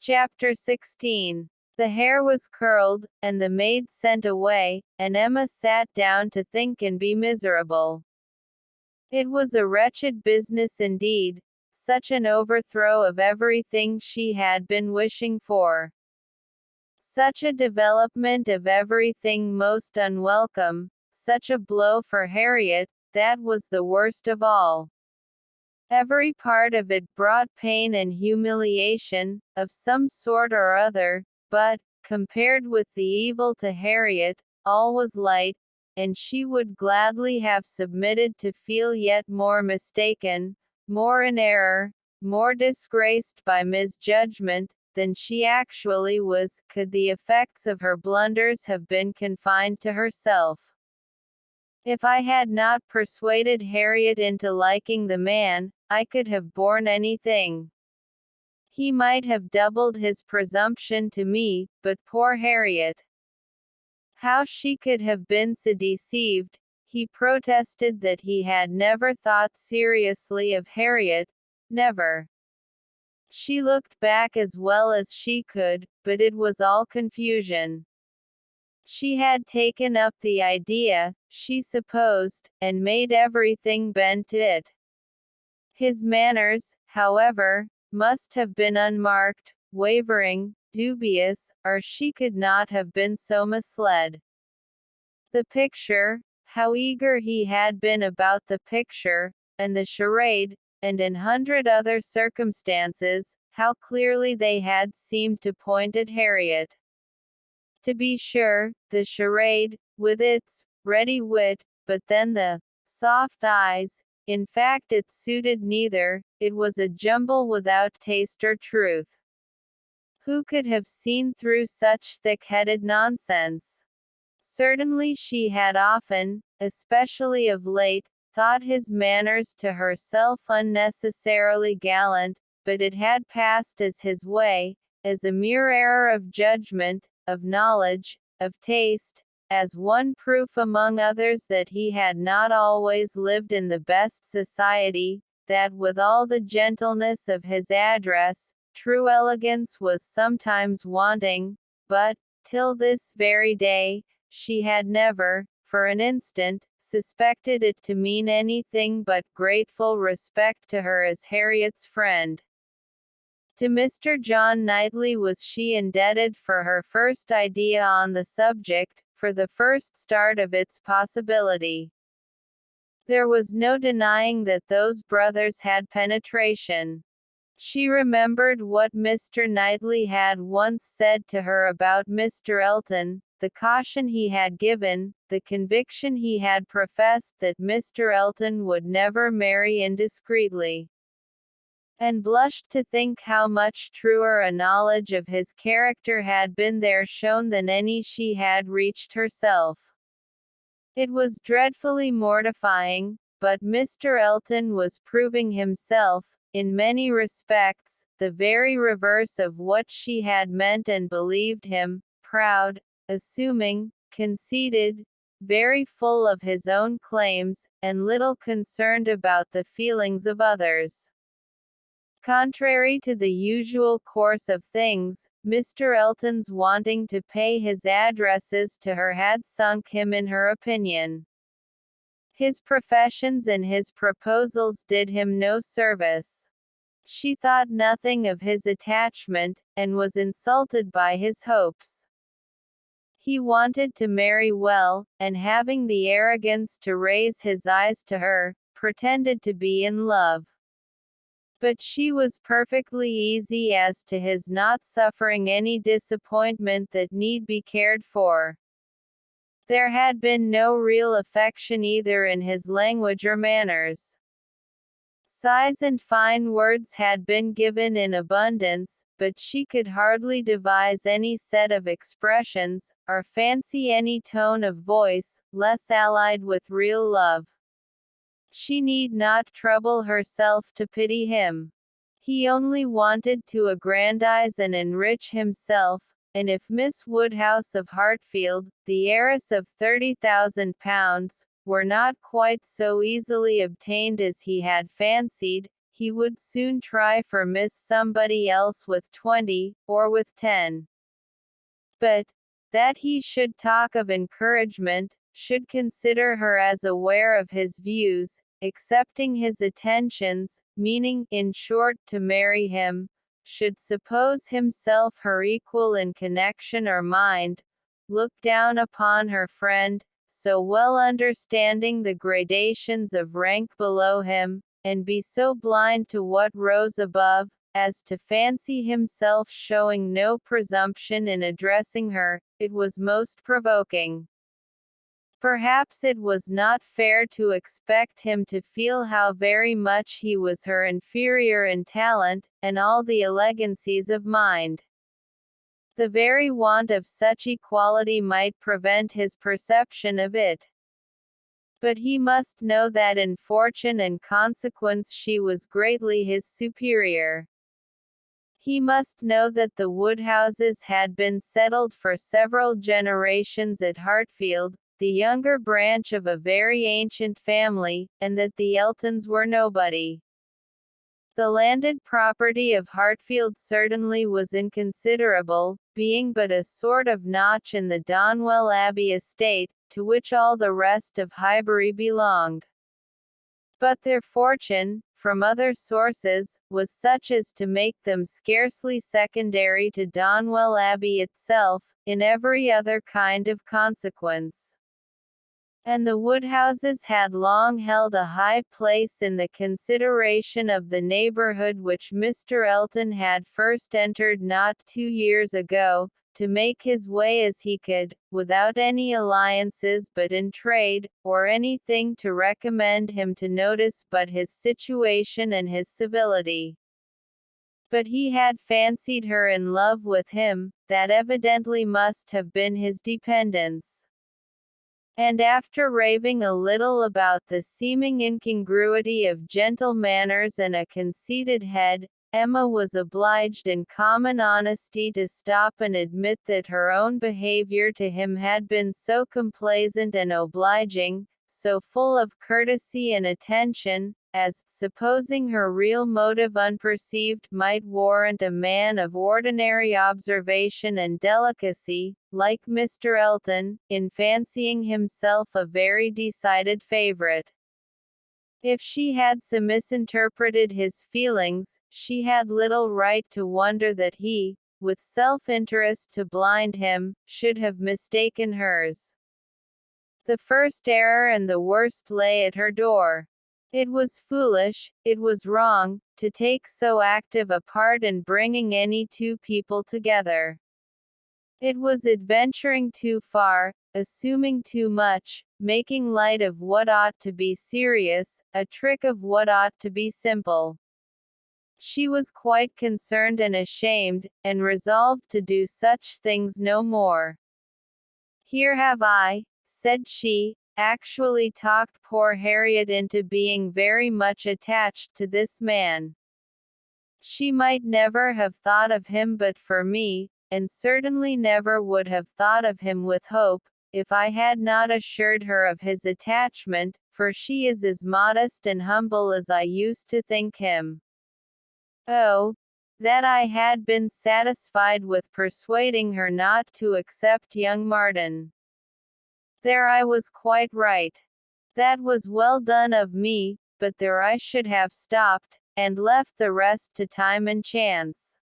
Chapter 16. The hair was curled, and the maid sent away, and Emma sat down to think and be miserable. It was a wretched business indeed, such an overthrow of everything she had been wishing for. Such a development of everything most unwelcome, such a blow for Harriet, that was the worst of all. Every part of it brought pain and humiliation, of some sort or other, but, compared with the evil to Harriet, all was light, and she would gladly have submitted to feel yet more mistaken, more in error, more disgraced by misjudgment, than she actually was, could the effects of her blunders have been confined to herself. If I had not persuaded Harriet into liking the man, I could have borne anything. He might have doubled his presumption to me, but poor Harriet! How she could have been so deceived. He protested that he had never thought seriously of Harriet, never. She looked back as well as she could, but it was all confusion. She had taken up the idea, she supposed, and made everything bend to it. His manners, however, must have been unmarked, wavering, dubious, or she could not have been so misled. The picture, how eager he had been about the picture, and the charade, and 100 other circumstances, how clearly they had seemed to point at Harriet. To be sure, the charade, with its ready wit, but then the soft eyes, in fact it suited neither, it was a jumble without taste or truth. Who could have seen through such thick-headed nonsense? Certainly she had often, especially of late, thought his manners to herself unnecessarily gallant, but it had passed as his way, as a mere error of judgment, of knowledge, of taste, as one proof among others that he had not always lived in the best society, that with all the gentleness of his address, true elegance was sometimes wanting, but, till this very day, she had never, for an instant, suspected it to mean anything but grateful respect to her as Harriet's friend. To Mr. John Knightley was she indebted for her first idea on the subject, for the first start of its possibility. There was no denying that those brothers had penetration. She remembered what Mr. Knightley had once said to her about Mr. Elton, the caution he had given, the conviction he had professed that Mr. Elton would never marry indiscreetly. And blushed to think how much truer a knowledge of his character had been there shown than any she had reached herself. It was dreadfully mortifying, but Mr. Elton was proving himself, in many respects, the very reverse of what she had meant and believed him, proud, assuming, conceited, very full of his own claims, and little concerned about the feelings of others. Contrary to the usual course of things, Mr. Elton's wanting to pay his addresses to her had sunk him in her opinion. His professions and his proposals did him no service. She thought nothing of his attachment, and was insulted by his hopes. He wanted to marry well, and having the arrogance to raise his eyes to her, pretended to be in love. But she was perfectly easy as to his not suffering any disappointment that need be cared for. There had been no real affection either in his language or manners. Sighs and fine words had been given in abundance, but she could hardly devise any set of expressions, or fancy any tone of voice, less allied with real love. She need not trouble herself to pity him. He only wanted to aggrandize and enrich himself, and if Miss Woodhouse of Hartfield, the heiress of £30,000, were not quite so easily obtained as he had fancied, he would soon try for Miss Somebody else with 20, or with 10. But, that he should talk of encouragement, should consider her as aware of his views, accepting his attentions, meaning, in short, to marry him, should suppose himself her equal in connection or mind, look down upon her friend, so well understanding the gradations of rank below him, and be so blind to what rose above, as to fancy himself showing no presumption in addressing her, it was most provoking. Perhaps it was not fair to expect him to feel how very much he was her inferior in talent, and all the elegancies of mind. The very want of such equality might prevent his perception of it. But he must know that in fortune and consequence she was greatly his superior. He must know that the Woodhouses had been settled for several generations at Hartfield, the younger branch of a very ancient family, and that the Eltons were nobody. The landed property of Hartfield certainly was inconsiderable, being but a sort of notch in the Donwell Abbey estate, to which all the rest of Highbury belonged. But their fortune, from other sources, was such as to make them scarcely secondary to Donwell Abbey itself, in every other kind of consequence. And the Woodhouses had long held a high place in the consideration of the neighborhood which Mr. Elton had first entered not 2 years ago, to make his way as he could, without any alliances but in trade, or anything to recommend him to notice but his situation and his civility. But he had fancied her in love with him, that evidently must have been his dependence. And after raving a little about the seeming incongruity of gentle manners and a conceited head, Emma was obliged in common honesty to stop and admit that her own behavior to him had been so complaisant and obliging, so full of courtesy and attention, as, supposing her real motive unperceived, might warrant a man of ordinary observation and delicacy, like Mr. Elton, in fancying himself a very decided favourite. If she had so misinterpreted his feelings, she had little right to wonder that he, with self-interest to blind him, should have mistaken hers. The first error and the worst lay at her door. It was foolish, it was wrong, to take so active a part in bringing any two people together. It was adventuring too far, assuming too much, making light of what ought to be serious, a trick of what ought to be simple. She was quite concerned and ashamed, and resolved to do such things no more. "Here have I," said she, "actually talked poor Harriet into being very much attached to this man. She might never have thought of him but for me, and certainly never would have thought of him with hope, if I had not assured her of his attachment, for she is as modest and humble as I used to think him. Oh, that I had been satisfied with persuading her not to accept young Martin. There I was quite right. That was well done of me, but there I should have stopped, and left the rest to time and chance.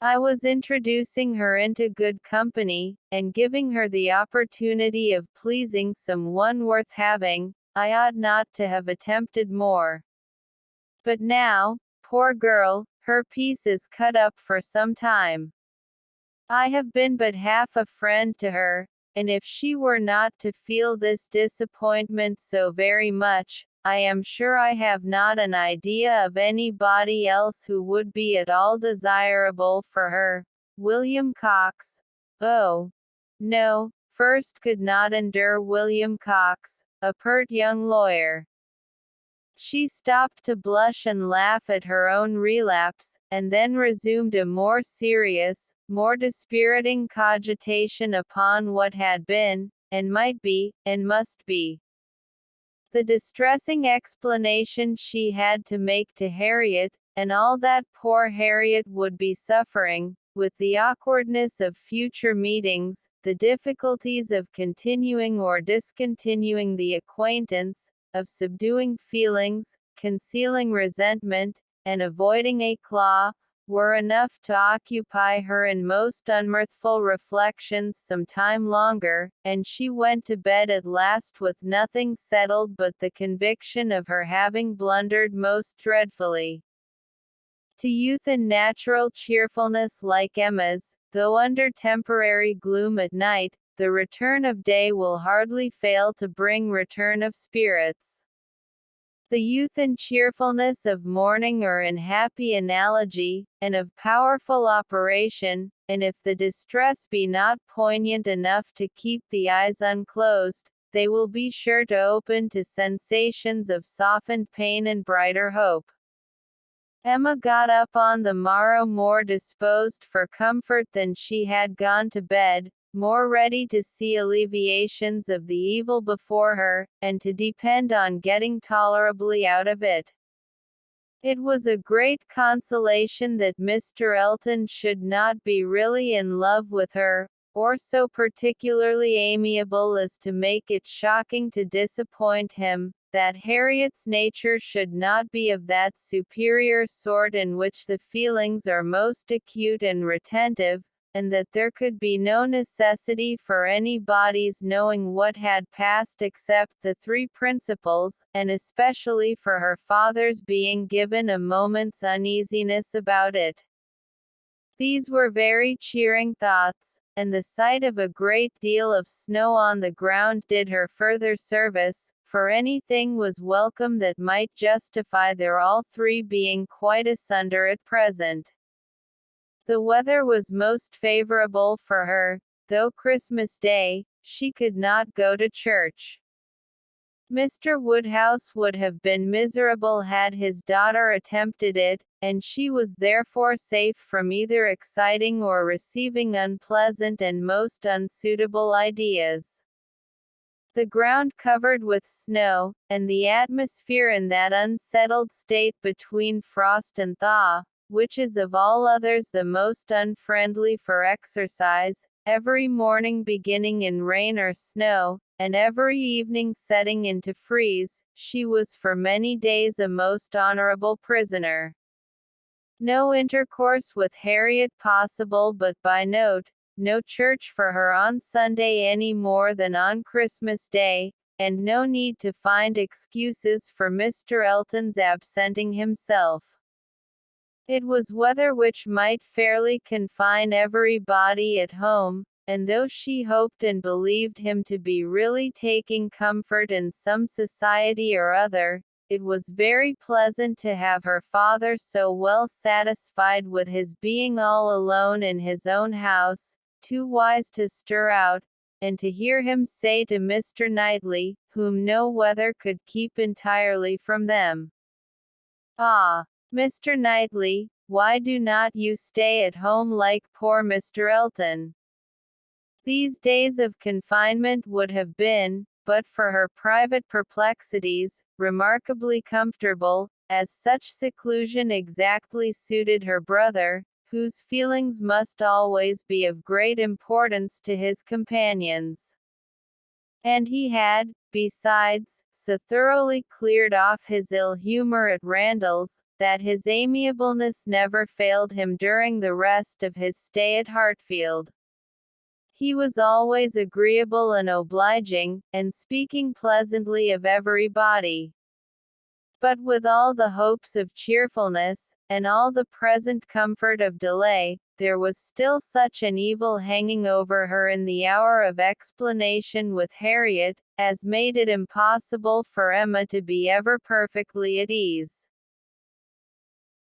I was introducing her into good company, and giving her the opportunity of pleasing some one worth having. I ought not to have attempted more. But now, poor girl, her piece is cut up for some time. I have been but half a friend to her, and if she were not to feel this disappointment so very much, I am sure I have not an idea of anybody else who would be at all desirable for her. William Cox. Oh, no, first could not endure William Cox, a pert young lawyer. She stopped to blush and laugh at her own relapse, and then resumed a more serious, more dispiriting cogitation upon what had been, and might be, and must be. The distressing explanation she had to make to Harriet, and all that poor Harriet would be suffering, with the awkwardness of future meetings, the difficulties of continuing or discontinuing the acquaintance, of subduing feelings, concealing resentment, and avoiding éclat, were enough to occupy her in most unmirthful reflections some time longer, and she went to bed at last with nothing settled but the conviction of her having blundered most dreadfully. To youth and natural cheerfulness like Emma's, though under temporary gloom at night, the return of day will hardly fail to bring return of spirits. The youth and cheerfulness of morning are in happy analogy, and of powerful operation, and if the distress be not poignant enough to keep the eyes unclosed, they will be sure to open to sensations of softened pain and brighter hope. Emma got up on the morrow more disposed for comfort than she had gone to bed, more ready to see alleviations of the evil before her, and to depend on getting tolerably out of it. It was a great consolation that Mr. Elton should not be really in love with her, or so particularly amiable as to make it shocking to disappoint him, that Harriet's nature should not be of that superior sort in which the feelings are most acute and retentive, and that there could be no necessity for anybody's knowing what had passed except the three principals, and especially for her father's being given a moment's uneasiness about it. These were very cheering thoughts, and the sight of a great deal of snow on the ground did her further service, for anything was welcome that might justify their all three being quite asunder at present. The weather was most favorable for her, though Christmas Day, she could not go to church. Mr. Woodhouse would have been miserable had his daughter attempted it, and she was therefore safe from either exciting or receiving unpleasant and most unsuitable ideas. The ground covered with snow, and the atmosphere in that unsettled state between frost and thaw, which is of all others the most unfriendly for exercise, every morning beginning in rain or snow, and every evening setting into freeze, she was for many days a most honorable prisoner. No intercourse with Harriet possible but by note, no church for her on Sunday any more than on Christmas Day, and no need to find excuses for Mr. Elton's absenting himself. It was weather which might fairly confine everybody at home, and though she hoped and believed him to be really taking comfort in some society or other, it was very pleasant to have her father so well satisfied with his being all alone in his own house, too wise to stir out, and to hear him say to Mr. Knightley, whom no weather could keep entirely from them, "Ah, Mr. Knightley, why do not you stay at home like poor Mr. Elton?" These days of confinement would have been, but for her private perplexities, remarkably comfortable, as such seclusion exactly suited her brother, whose feelings must always be of great importance to his companions. And he had, besides, so thoroughly cleared off his ill humor at Randalls, that his amiableness never failed him during the rest of his stay at Hartfield. He was always agreeable and obliging, and speaking pleasantly of everybody. But with all the hopes of cheerfulness, and all the present comfort of delay, there was still such an evil hanging over her in the hour of explanation with Harriet, as made it impossible for Emma to be ever perfectly at ease.